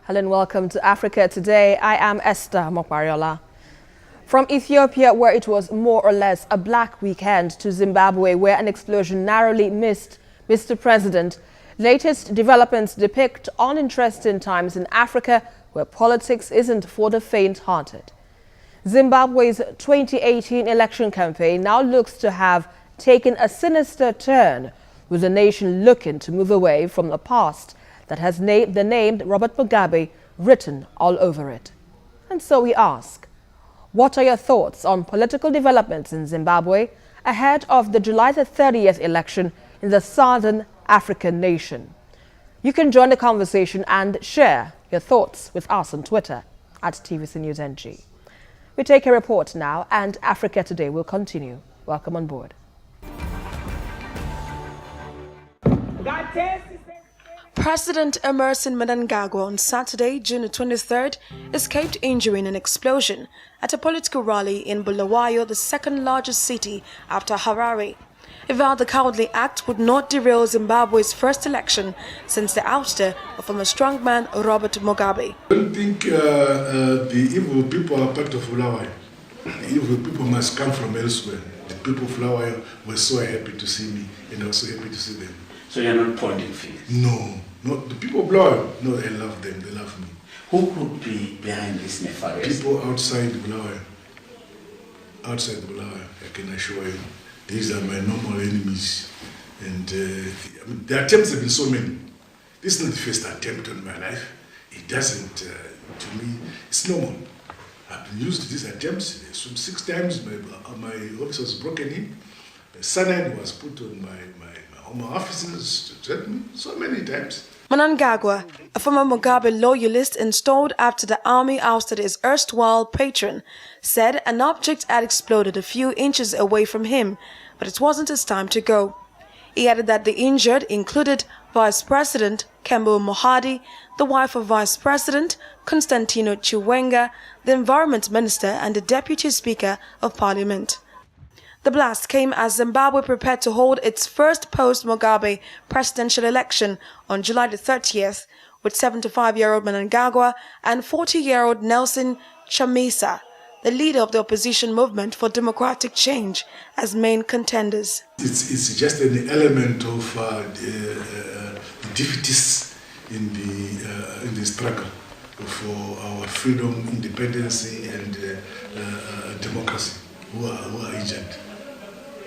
Hello and welcome to Africa Today. I am Esther Mokwariola. From Ethiopia, where it was more or less a black weekend, to Zimbabwe, where an explosion narrowly missed Mr. President, latest developments depict uninteresting times in Africa, where politics isn't for the faint-hearted. Zimbabwe's 2018 election campaign now looks to have taken a sinister turn, with the nation looking to move away from the past that has the name Robert Mugabe written all over it. And so we ask, what are your thoughts on political developments in Zimbabwe ahead of the July the 30th election in the southern African nation? You can join the conversation and share your thoughts with us on Twitter at TVC News NG. We take a report now, and Africa Today will continue. Welcome on board. President Emerson Mnangagwa on Saturday, June 23rd, escaped injury in an explosion at a political rally in Bulawayo, the second largest city after Harare. He vowed the cowardly act would not derail Zimbabwe's first election since the ouster of former strongman Robert Mugabe. I don't think the evil people are part of Bulawayo. The evil people must come from elsewhere. The people of Bulawayo were so happy to see me, and I was so happy to see them. So you're not pointing fingers? No, not the people of Bulawayo. No, I love them. They love me. Who could be behind this nefarious? People outside Bulawayo. Outside Bulawayo, I can assure you. These are my normal enemies. And the attempts have been so many. This is not the first attempt on my life. It doesn't, to me, it's normal. I've been used to these attempts. Some 6 times my office was broken in. Cyanide was put on my home offices to threaten me so many times. Mnangagwa, a former Mugabe loyalist installed after the army ousted his erstwhile patron, said an object had exploded a few inches away from him, but it wasn't his time to go. He added that the injured included Vice President Kembo Mohadi, the wife of Vice President Constantino Chiwenga, the Environment Minister and the Deputy Speaker of Parliament. The blast came as Zimbabwe prepared to hold its first post-Mugabe presidential election on July the 30th, with 75-year-old Mnangagwa and 40-year-old Nelson Chamisa, the leader of the opposition movement for democratic change, as main contenders. It's just an element of the defeatists in the struggle for our freedom, independence, and democracy who are injured.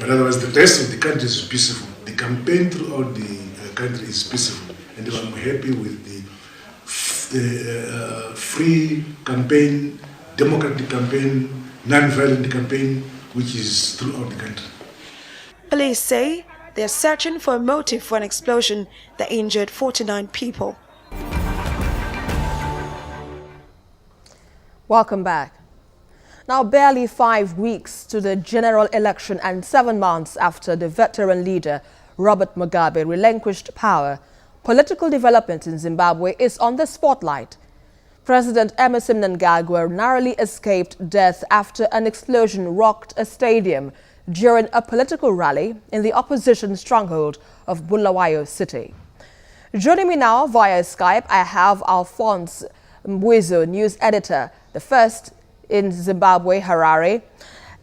But otherwise, the rest of the country is peaceful. The campaign throughout the country is peaceful. And I'm happy with the free campaign, democratic campaign, non-violent campaign, which is throughout the country. Police say they are searching for a motive for an explosion that injured 49 people. Welcome back. Now, barely 5 weeks to the general election and 7 months after the veteran leader Robert Mugabe relinquished power, political development in Zimbabwe is on the spotlight. President Emerson Mnangagwa narrowly escaped death after an explosion rocked a stadium during a political rally in the opposition stronghold of Bulawayo City. Joining me now via Skype, I have Alphonse Mbwizo, news editor, the first in Zimbabwe, Harare.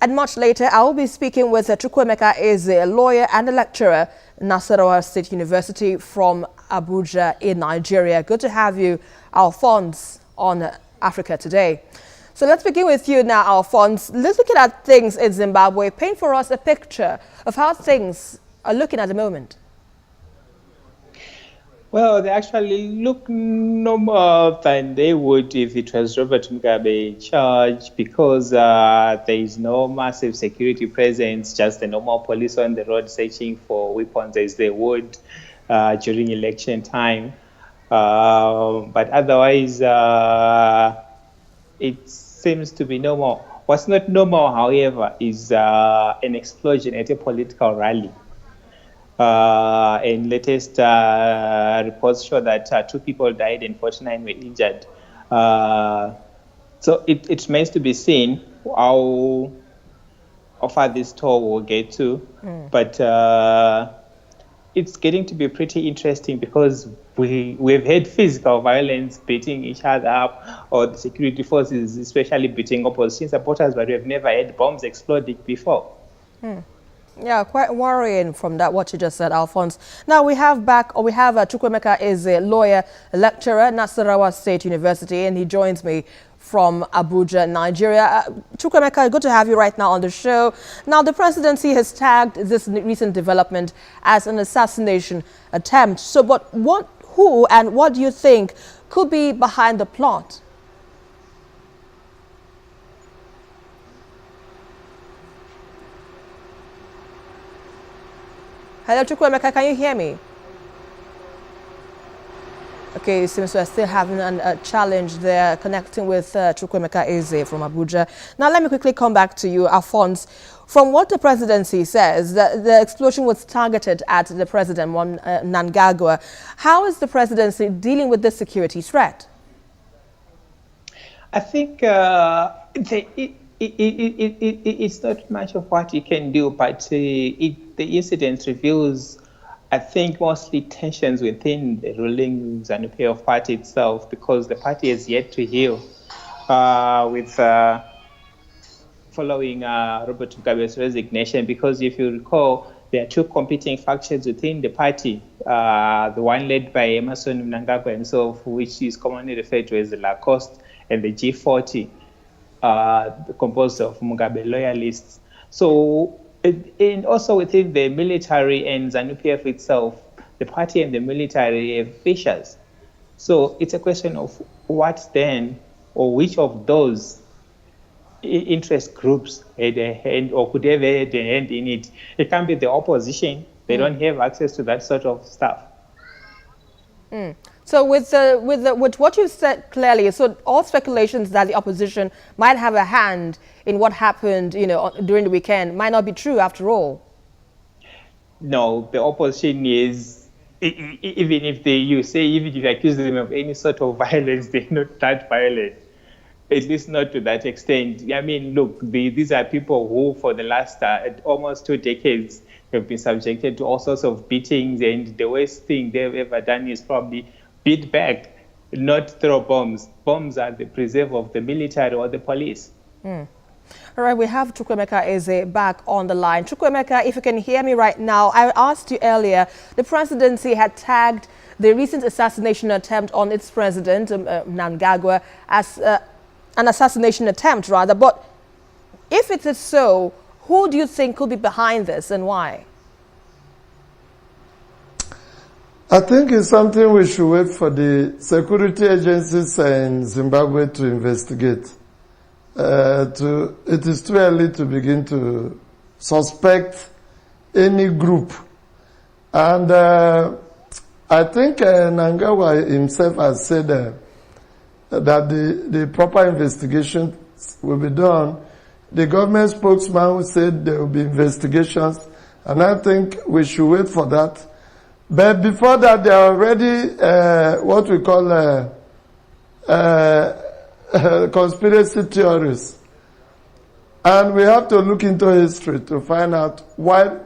And much later, I will be speaking with Chukwemeka Eze, a lawyer and a lecturer at Nasarawa State University from Abuja in Nigeria. Good to have you, Alphonse, on Africa Today. So let's begin with you now, Alphonse. Let's look at things in Zimbabwe. Paint for us a picture of how things are looking at the moment. Well, they actually look no more than they would if it was Robert Mugabe in charge, because there is no massive security presence, just the normal police on the road searching for weapons as they would during election time. But otherwise, it seems to be normal. What's not normal, however, is an explosion at a political rally. And latest reports show that 2 people died and 49 were injured. So it remains to be seen how far this toll will get to. But it's getting to be pretty interesting because we've had physical violence beating each other up, or the security forces especially beating opposition supporters, but we've never had bombs exploding before. Yeah, quite worrying from that, what you just said, Alphonse. Now we have Chukwuemeka is a lawyer, a lecturer at Nasarawa State University, and he joins me from Abuja, Nigeria. Chukwuemeka, good to have you right now on the show. Now, the presidency has tagged this recent development as an assassination attempt. So, but who and what do you think could be behind the plot? Hello, Chukwuemeka, can you hear me? Okay, it seems we're still having a challenge there connecting with Chukwuemeka Eze from Abuja. Now, let me quickly come back to you, Alphonse. From what the presidency says, the explosion was targeted at the president, Mnangagwa. How is the presidency dealing with this security threat? I think it's not much of what you can do, but the incident reveals, I think, mostly tensions within the ruling ZANU-PF party itself, because the party has yet to heal following Robert Mugabe's resignation. Because if you recall, there are two competing factions within the party, the one led by Emerson Mnangagwa himself, which is commonly referred to as the Lacoste, and the G40, composed of Mugabe loyalists. So, and also within the military and ZANU-PF itself, the party and the military have fissures. So it's a question of what then, or which of those interest groups had a hand or could have had a hand in it. It can be the opposition. They don't have access to that sort of stuff. So with what you said clearly, so all speculations that the opposition might have a hand in what happened, during the weekend might not be true after all. No, the opposition is, even if you accuse them of any sort of violence, they're not that violent. At least not to that extent. I mean, look, these are people who for the last almost 2 decades have been subjected to all sorts of beatings, and the worst thing they've ever done is probably beat back, not throw bombs. Bombs are the preserve of the military or the police. All right, we have Chukwuemeka Eze back on the line. Chukwuemeka, if you can hear me right now, I asked you earlier, the presidency had tagged the recent assassination attempt on its president, Mnangagwa, as an assassination attempt, rather. But if it is so, who do you think could be behind this and why? I think it's something we should wait for the security agencies in Zimbabwe to investigate. It is too early to begin to suspect any group. And I think Mnangagwa himself has said that the proper investigation will be done. The government spokesman said there will be investigations, and I think we should wait for that. But before that, there are already what we call conspiracy theories. And we have to look into history to find out why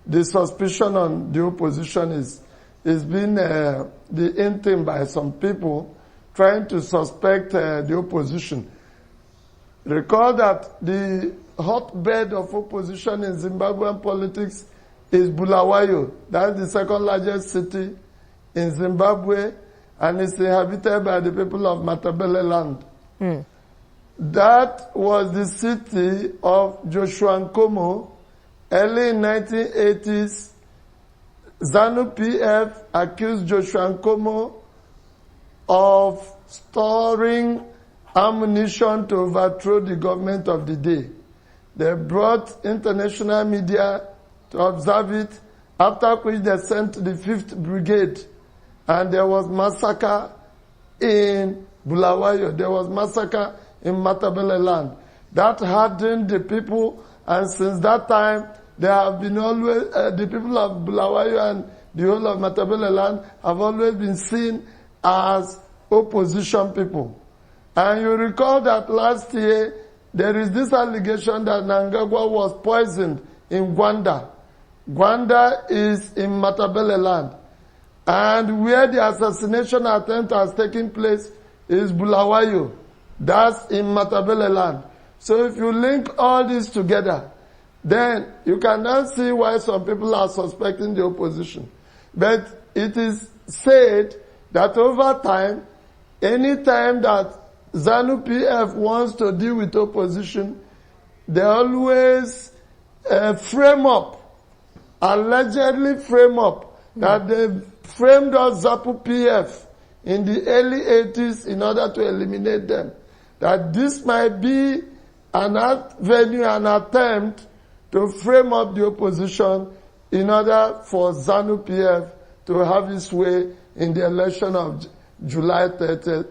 the suspicion on the opposition is being the in thing by some people trying to suspect the opposition. Recall that the hotbed of opposition in Zimbabwean politics is Bulawayo. That's the second largest city in Zimbabwe, and it's inhabited by the people of Matabele land. That was the city of Joshua Nkomo. Early in 1980s, ZANU-PF accused Joshua Nkomo of storing ammunition to overthrow the government of the day. They brought international media to observe it, after which they sent the 5th Brigade, and there was massacre in Bulawayo. There was massacre in Matabele land. That hardened the people, and since that time, there have been always, the people of Bulawayo and the whole of Matabele land have always been seen as opposition people. And you recall that last year, there is this allegation that Mnangagwa was poisoned in Rwanda. Gwanda is in Matabele land. And where the assassination attempt has taken place is Bulawayo. That's in Matabele land. So if you link all this together, then you can now see why some people are suspecting the opposition. But it is said that over time, any time that ZANU PF wants to deal with opposition, they always allegedly frame up that they framed us ZAPU PF in the early 80s in order to eliminate them. That this might be an avenue, an attempt to frame up the opposition in order for ZANU PF to have its way in the election of July 30th,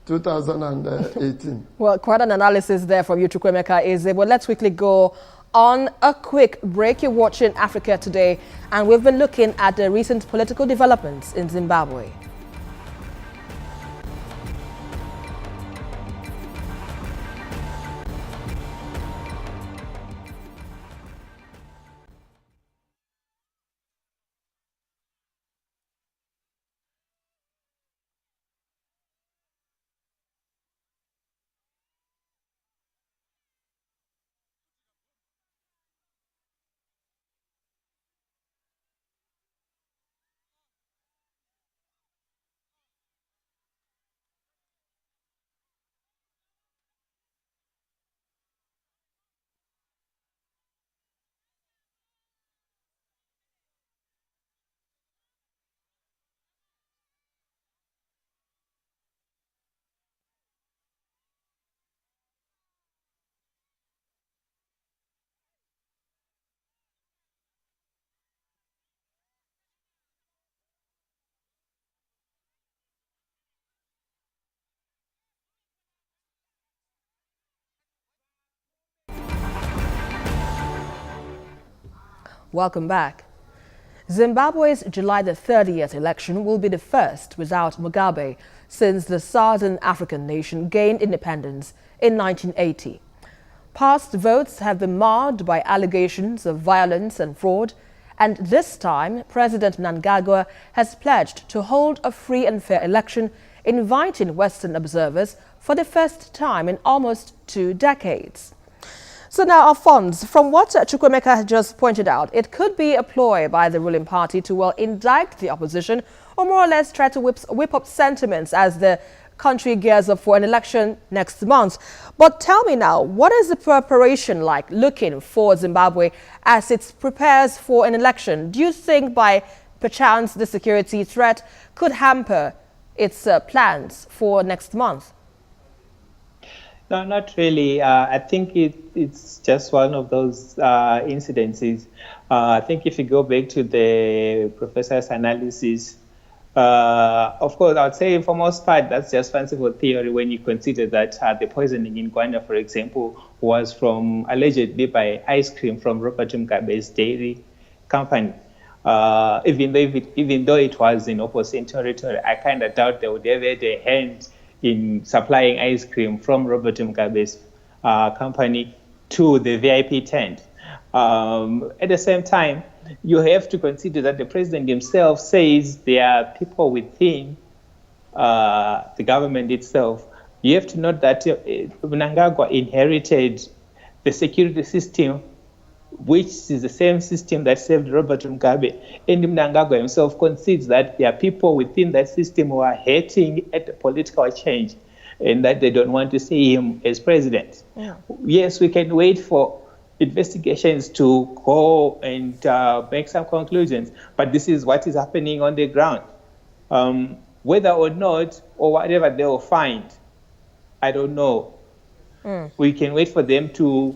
2018. Well, quite an analysis there from you, Chukwuemeka Eze. But let's quickly go on a quick break. You're watching Africa Today, and we've been looking at the recent political developments in Zimbabwe. Welcome back. Zimbabwe's July the 30th election will be the first without Mugabe since the Southern African nation gained independence in 1980. Past votes have been marred by allegations of violence and fraud, and this time President Mnangagwa has pledged to hold a free and fair election, inviting Western observers for the first time in almost 2 decades. So now, Alphonse, from what Chukwuemeka has just pointed out, it could be a ploy by the ruling party to, well, indict the opposition or more or less try to whip up sentiments as the country gears up for an election next month. But tell me now, what is the preparation like looking for Zimbabwe as it prepares for an election? Do you think by perchance the security threat could hamper its plans for next month? No, not really. I think it's just one of those incidences. I think if you go back to the professor's analysis, of course, I would say for most part, that's just fanciful theory when you consider that the poisoning in Gwanda, for example, was from allegedly by ice cream from Robert Mugabe's dairy company. Even though it was in opposite territory, I kind of doubt they would have had a hand in supplying ice cream from Robert Mugabe's company to the VIP tent. At the same time, you have to consider that the president himself says there are people within the government itself. You have to note that Mnangagwa inherited the security system, which is the same system that saved Robert Mugabe. And Mnangagwa himself concedes that there are people within that system who are hating at the political change and that they don't want to see him as president. Yeah. Yes, we can wait for investigations to go and make some conclusions, but this is what is happening on the ground. Whether or not, or whatever they will find, I don't know. We can wait for them to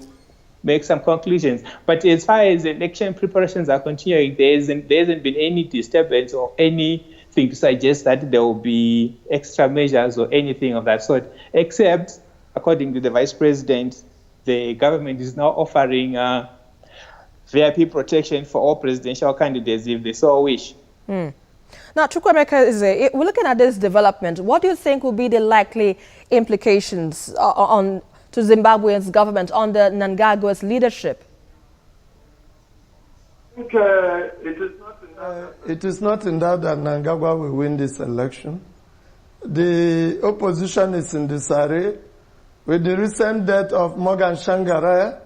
make some conclusions. But as far as election preparations are continuing, there hasn't been any disturbance or anything to suggest that there will be extra measures or anything of that sort, except, according to the vice president, the government is now offering VIP protection for all presidential candidates if they so wish. Now, Chukwuemeka, we're looking at this development. What do you think will be the likely implications to Zimbabwe's government under Mnangagwa's leadership? It is not in doubt that Mnangagwa will win this election. The opposition is in disarray. With the recent death of Morgan Shangaraya,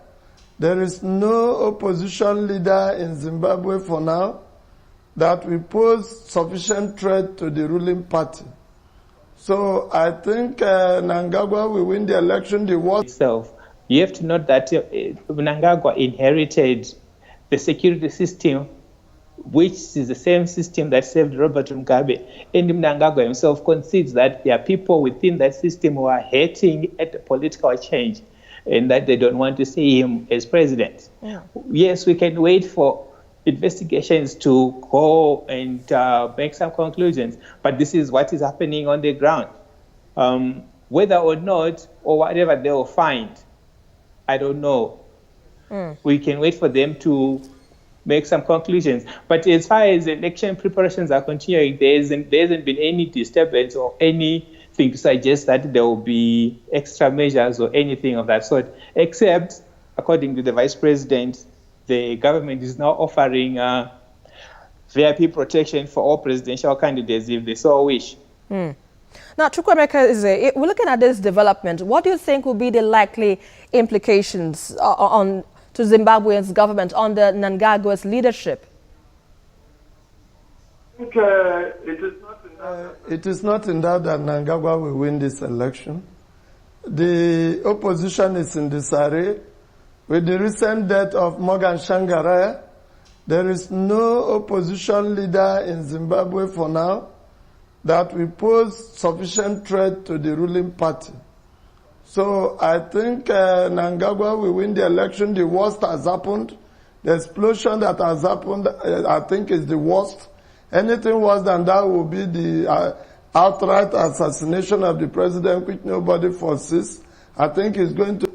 there is no opposition leader in Zimbabwe for now that will pose sufficient threat to the ruling party. So I think Mnangagwa will win the election. The worst itself. You have to note that Mnangagwa inherited the security system, which is the same system that saved Robert Mugabe. And Mnangagwa himself concedes that there are people within that system who are hating at the political change and that they don't want to see him as president. Yeah. Yes, we can wait for investigations to go and make some conclusions, but this is what is happening on the ground. Whether or not, or whatever they will find, I don't know. We can wait for them to make some conclusions. But as far as election preparations are continuing, there hasn't been any disturbance or anything to suggest that there will be extra measures or anything of that sort, except, according to the Vice President, the government is now offering VIP protection for all presidential candidates if they so wish. Now, Chukwuemeka, we're looking at this development. What do you think will be the likely implications to Zimbabwe's government under Mnangagwa's leadership? It is not in doubt that Mnangagwa will win this election. The opposition is in disarray. With the recent death of Morgan Shangaraya, there is no opposition leader in Zimbabwe for now that will pose sufficient threat to the ruling party. So I think Mnangagwa will win the election. The worst has happened. The explosion that has happened, I think, is the worst. Anything worse than that will be the outright assassination of the president, which nobody foresees. I think it's going to...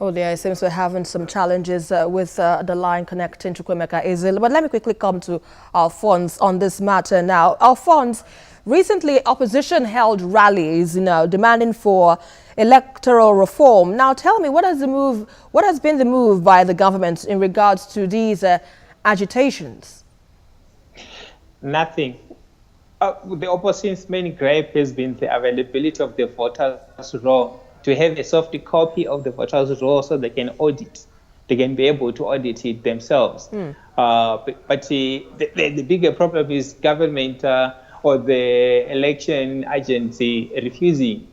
Oh, there it seems we're having some challenges with the line connecting to Chukwuemeka Ezil. But let me quickly come to Alphonse on this matter now. Alphonse, recently opposition held rallies, demanding for electoral reform. Now tell me, what has been the move by the government in regards to these agitations? Nothing. The opposition's main gripe has been the availability of the voters' roll, to have a soft copy of the voters' roll so they can audit. They can be able to audit it themselves. But the bigger problem is government or the election agency refusing.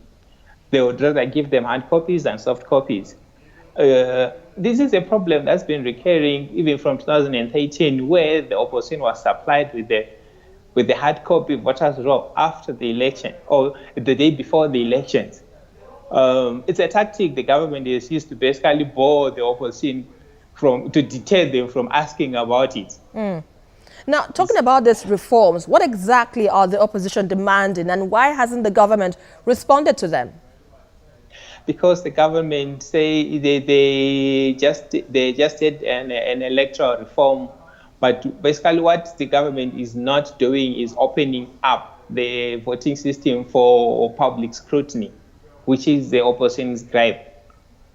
They would rather give them hard copies than soft copies. This is a problem that's been recurring even from 2013, where the opposition was supplied with the hard copy voters' roll after the election or the day before the elections. It's a tactic the government has used to basically bore the opposition to deter them from asking about it. Now, talking about these reforms, what exactly are the opposition demanding, and why hasn't the government responded to them? Because the government say they just did an electoral reform, but basically what the government is not doing is opening up the voting system for public scrutiny, which is the opposition's gripe.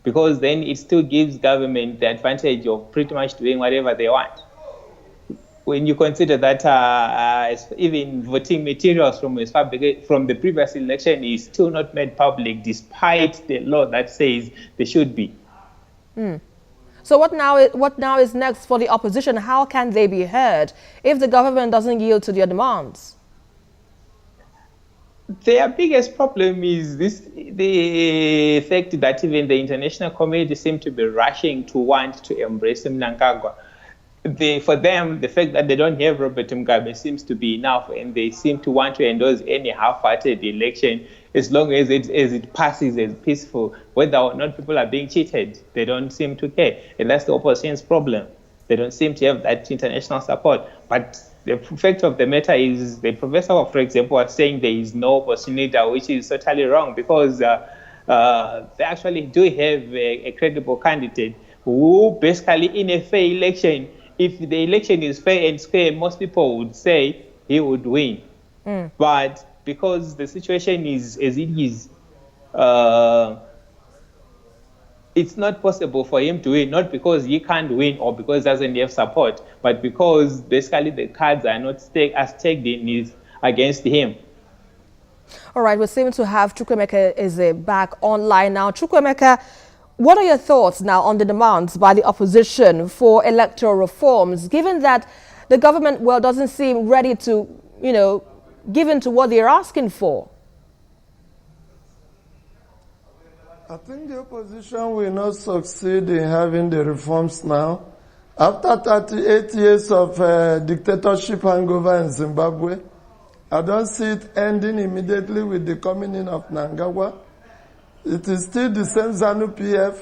Because then it still gives government the advantage of pretty much doing whatever they want. When you consider that even voting materials from the previous election is still not made public, despite the law that says they should be. So what now is next for the opposition? How can they be heard if the government doesn't yield to their demands? Their biggest problem is the fact that even the international community seem to be rushing to want to embrace Mnangagwa. For them, the fact that they don't have Robert Mugabe seems to be enough, and they seem to want to endorse any half-hearted election as long as it passes as peaceful. Whether or not people are being cheated, they don't seem to care. And that's the opposition's problem. They don't seem to have that international support. But the fact of the matter is the professor, for example, was saying there is no opposition leader, which is totally wrong, because they actually do have a credible candidate who basically in a fair election, if the election is fair and square, most people would say he would win. But because the situation is as it is, it's not possible for him to win, not because he can't win or because he doesn't have support, but because basically the cards are not staked in against him. All right, we seem to have Chukwuemeka back online now. Chukwuemeka, what are your thoughts now on the demands by the opposition for electoral reforms, given that the government, well, doesn't seem ready to, give in to what they're asking for? I think the opposition will not succeed in having the reforms now. After 38 years of dictatorship hangover in Zimbabwe, I don't see it ending immediately with the coming in of Mnangagwa. It is still the same ZANU-PF.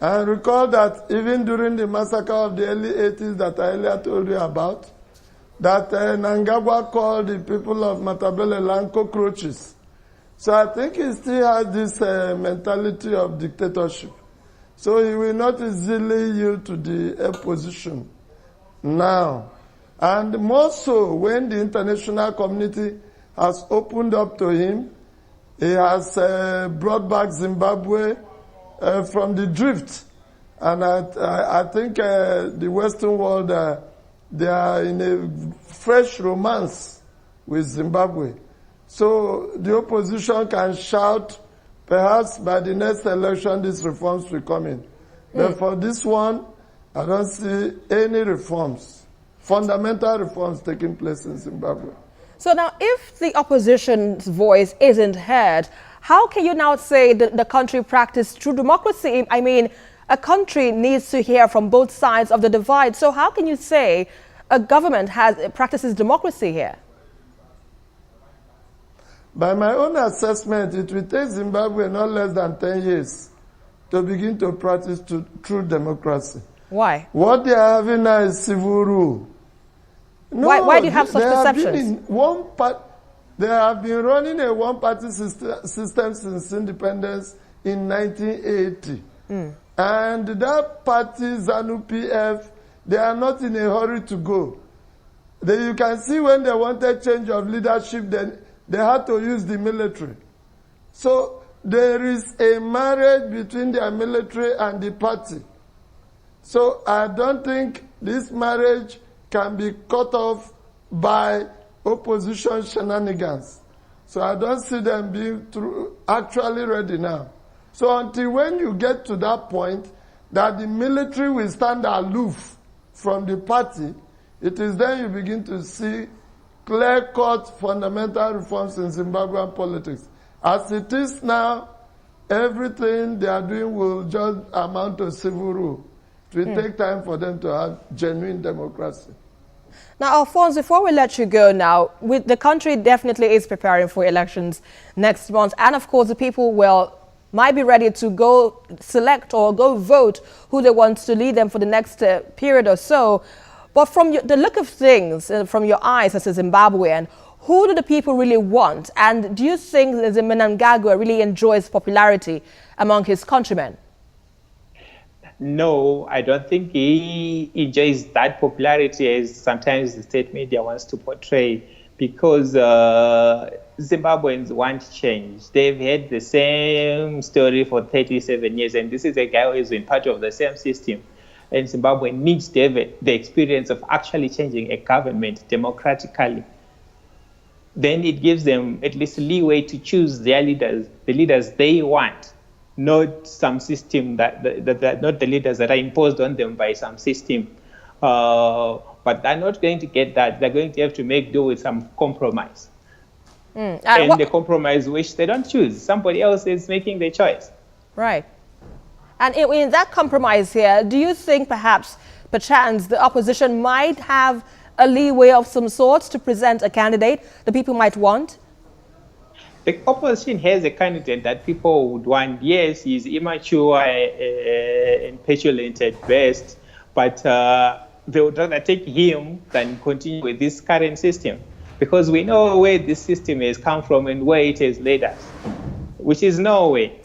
And recall that even during the massacre of the early 80s that I earlier told you about, that Mnangagwa called the people of Matabele land cockroaches. So I think he still has this mentality of dictatorship. So he will not easily yield to the opposition now. And more so when the international community has opened up to him, he has brought back Zimbabwe from the drift. And I think the Western world, they are in a fresh romance with Zimbabwe. So the opposition can shout, perhaps by the next election, these reforms will come in. But for this one, I don't see any reforms, fundamental reforms taking place in Zimbabwe. So now, if the opposition's voice isn't heard, how can you now say that the country practiced true democracy? I mean, a country needs to hear from both sides of the divide. So how can you say a government practices democracy here? By my own assessment, it will take Zimbabwe not less than 10 years to begin to practice true democracy. Why? What they are having now is civil rule. No, why do you have such perceptions? They have been running a one-party system since independence in 1980. And that party, ZANU-PF, they are not in a hurry to go. You can see when they wanted change of leadership, then they had to use the military. So there is a marriage between their military and the party. So I don't think this marriage can be cut off by opposition shenanigans. So I don't see them being actually ready now. So until when you get to that point that the military will stand aloof from the party, it is then you begin to see clear-cut fundamental reforms in Zimbabwean politics. As it is now, everything they are doing will just amount to civil rule. It will take time for them to have genuine democracy. Now, Alphonse, before we let you go now, the country definitely is preparing for elections next month. And of course, the people might be ready to go select or go vote who they want to lead them for the next period or so. But from the look of things, from your eyes as a Zimbabwean, who do the people really want? And do you think that Mnangagwa really enjoys popularity among his countrymen? No, I don't think he enjoys that popularity as sometimes the state media wants to portray, because Zimbabweans want change. They've had the same story for 37 years, and this is a guy who has been part of the same system. And Zimbabwe needs to have the experience of actually changing a government democratically. Then it gives them at least leeway to choose their leaders, the leaders they want, not some system not the leaders that are imposed on them by some system. But they're not going to get that. They're going to have to make do with some compromise. And the compromise which they don't choose. Somebody else is making the choice. Right. And in that compromise here, do you think perhaps the opposition might have a leeway of some sorts to present a candidate the people might want? The opposition has a candidate that people would want. Yes, he's immature and petulant at best, but they would rather take him than continue with this current system, because we know where this system has come from and where it has led us, which is Norway.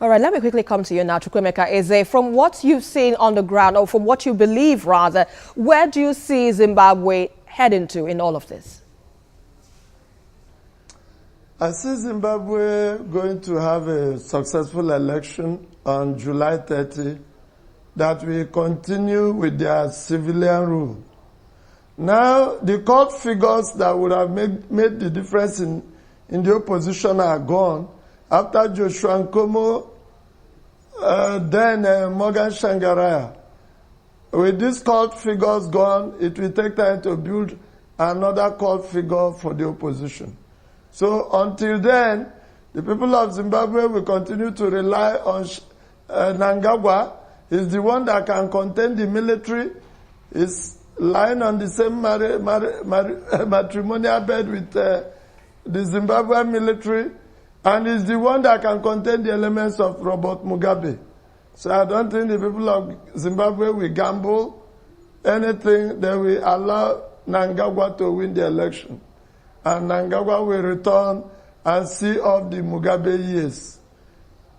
All right, let me quickly come to you now, Chukwuemeka. From what you've seen on the ground, or from what you believe rather, where do you see Zimbabwe heading to in all of this? I see Zimbabwe going to have a successful election on July 30 that will continue with their civilian rule. Now, the court figures that would have made the difference in the opposition are gone. After Joshua Nkomo, then Morgan Shangaraya. With these court figures gone, it will take time to build another court figure for the opposition. So until then, the people of Zimbabwe will continue to rely on Mnangagwa. He's the one that can contain the military. He's lying on the same matrimonial bed with the Zimbabwean military, and is the one that can contain the elements of Robert Mugabe. So I don't think the people of Zimbabwe will gamble anything. They will allow Mnangagwa to win the election. And Mnangagwa will return and see off the Mugabe years.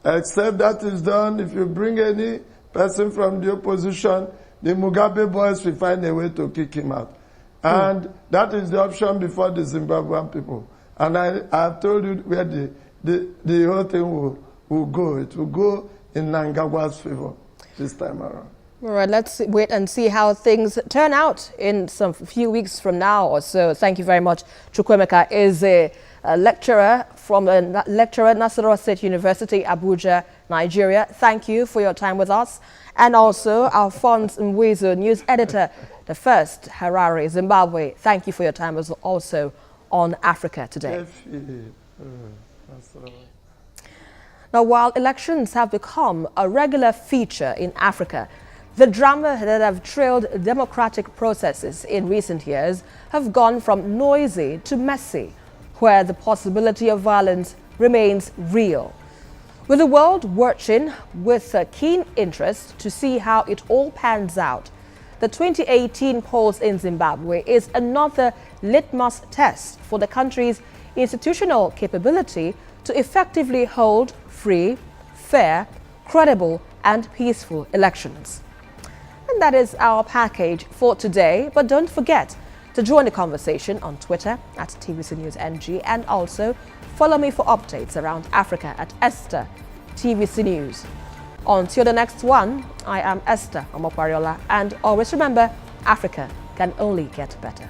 Except that is done, if you bring any person from the opposition, the Mugabe boys will find a way to kick him out. And that is the option before the Zimbabwean people. And I've told you where the whole thing will go. It will go in Mnangagwa's favor this time around. All right, let's wait and see how things turn out in some few weeks from now or so. Thank you very much. Chukwemeka is a lecturer from Nasarawa State University, Abuja, Nigeria. Thank you for your time with us. And also Alphonse Mwezo, news editor, the first Harare, Zimbabwe. Thank you for your time also on Africa Today. Now, while elections have become a regular feature in Africa, the drama that have trailed democratic processes in recent years have gone from noisy to messy, where the possibility of violence remains real. With the world watching with a keen interest to see how it all pans out, the 2018 polls in Zimbabwe is another litmus test for the country's institutional capability to effectively hold free, fair, credible, and peaceful elections. And that is our package for today. But don't forget to join the conversation on Twitter at TVC News NG, and also follow me for updates around Africa at Esther TVC News. Until the next one, I am Esther Omokwariola, and always remember, Africa can only get better.